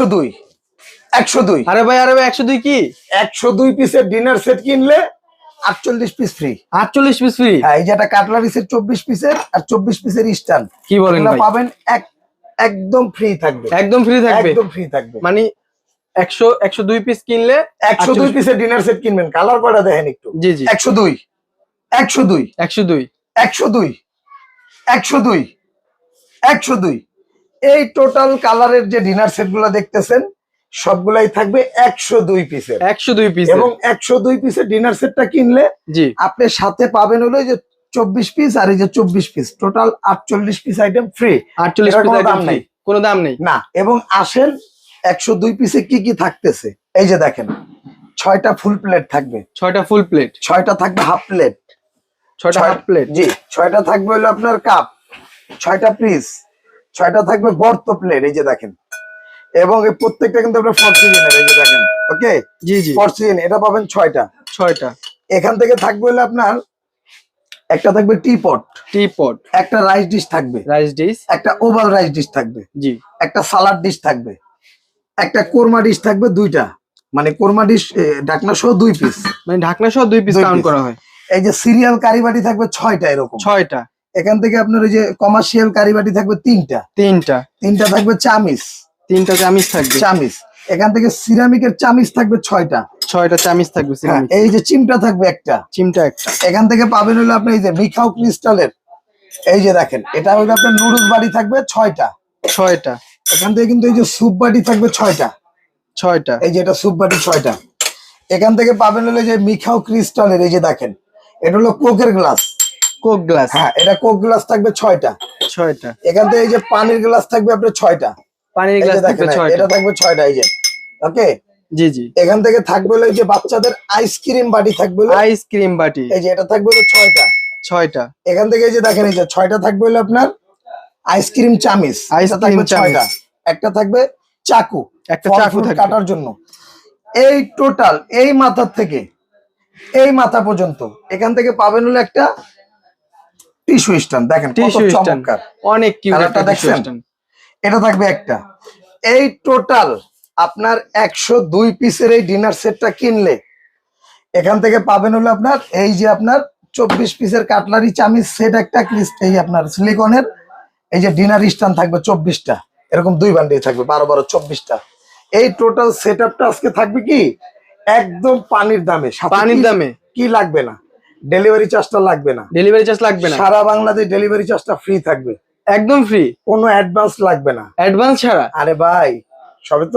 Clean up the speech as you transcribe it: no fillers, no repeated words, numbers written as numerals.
102 102। আরে ভাই 102 কি? 102 পিসের ডিনার সেট কিনলে 48 পিস ফ্রি। 48 piece free? হ্যাঁ, এই যে একটা কাটলারি সেট 24 পিসের আর 24 পিসের স্ট্যান্ড। কি বলেন ভাই? পাবেন একদম ফ্রি থাকবে। একদম ফ্রি থাকবে? একদম ফ্রি থাকবে। মানে 102 পিস কিনলে 102 পিসের ডিনার সেট কিনবেন। কালার কয়টা দেখেন একটু। জি জি। 102 102 102 102 102 102। এই টোটাল কালারের যে ডিনার সেট গুলো দেখতেছেন সবগুলাই থাকবে 102 পিসের। 102 পিস। এবং 102 পিসের ডিনার সেটটা কিনলে জি আপনি সাথে পাবেন হলো যে 24 পিস আর এই যে 24 piece, total 48 piece item free. 48 piece দাম নেই, কোনো দাম নেই না। এবং আসেন 102 পিসে কি কি থাকতেছে এই যে দেখেন। 6টা ফুল প্লেট থাকবে, 6টা ফুল প্লেট, 6টা থাকবে হাফ প্লেট, 6টা হাফ প্লেট। জি, 6টা থাকবে হলো আপনার কাপ, 6টা পিস, 6টা থাকবে বর্ত প্লেট এই যে দেখেন। এবং এই প্রত্যেকটা কিন্তু আপনার ফরচুনের এই যে দেখেন। ওকে, জি জি, ফরচুন এটা পাবেন 6টা। 6টা। এখান থেকে থাকবে হলো আপনার একটা থাকবে টিপট, টিপট, একটা রাইস ডিশ থাকবে, রাইস ডিশ, একটা ওভাল রাইস ডিশ থাকবে, জি, একটা সালাড ডিশ থাকবে, একটা কোরমা ডিশ থাকবে 2টা, মানে কোরমা ডিশ ঢাকনা সহ 2 পিস, মানে ঢাকনা সহ 2 পিস কাউন্ট করা হয়। এই যে সিরিয়াল কারিবাটি থাকবে 6টা এরকম, 6টা। এখান থেকে আপনার ওই যে কমার্শিয়াল কারিবাটি থাকবে 3টা, 3টা থাকবে চামিচ, 3টা চামিচ থাকবে, চামিচ। এখান থেকে সিরামিকের চামিচ থাকবে 6টা, 6টা চামিচ থাকবে সিরামিক। এই যে চিমটা থাকবে একটা, চিমটা একটা। এখান থেকে পাবেন হলো আপনি এই যে মিখাও ক্রিস্টালের এই যে দেখেন, এটা হলো আপনার নুডলস বাটি থাকবে 6টা, 6টা। এখান থেকে কিন্তু এই যে স্যুপ বাটি থাকবে 6টা, 6টা। এই যে এটা স্যুপ বাটি 6টা। এখান থেকে পাবেন হলো যে মিখাও ক্রিস্টালের এই যে দেখেন, এটা হলো কোকের গ্লাস, কোক গ্লাস। হ্যাঁ এটা কোক গ্লাস থাকবে 6টা, 6টা। এখান থেকে এই যে পানির গ্লাস থাকবে আপনার 6টা, পানির গ্লাস থাকবে 6টা, এটা থাকবে 6টা এই যে। ওকে, জি জি। এখান থেকে থাকবে হলো এই যে বাচ্চাদের আইসক্রিম বাটি থাকবে, আইসক্রিম বাটি, এই যে এটা থাকবে হলো 6টা, 6টা। এখান থেকে এই যে দেখেন এই যে 6টা থাকবে হলো আপনার আইসক্রিম চামিচ, এটা থাকবে 6টা, একটা থাকবে চাকু, একটা চাকু থাকবে কাটার জন্য। এই টোটাল এই মাথার থেকে এই মাথা পর্যন্ত এখান থেকে পাবেন হলো একটা টিস্যু স্ট্যান্ড। দেখেন কত চমৎকার, অনেক কিউট একটা টিস্যু দেখছেন। স্ট্যান্ড। এটা থাকবে একটা। এই টোটাল আপনার 102 পিসের এই ডিনার সেটটা কিনলে এখান থেকে পাবেন হলো আপনার এই যে আপনার 24 পিসের কাটলারি চামিচ সেট একটা, এই আপনার সিলিকনের এই যে ডিনার স্ট্যান্ড থাকবে 24টা, এরকম 2 বান্ডিল থাকবে 12 12 24টা। এই টোটাল সেটআপটা আজকে থাকবে কি একদম পানির দামে, পানির দামে। কি লাগবে না, ডেলিভারি চার্জটা লাগবে না, ডেলিভারি চার্জ লাগবে না, সারা বাংলাদেশ ডেলিভারি চার্জটা ফ্রি থাকবে, একদম ফ্রি, কোনো অ্যাডভান্স লাগবে না, অ্যাডভান্স ছাড়া। আরে ভাই সবে তো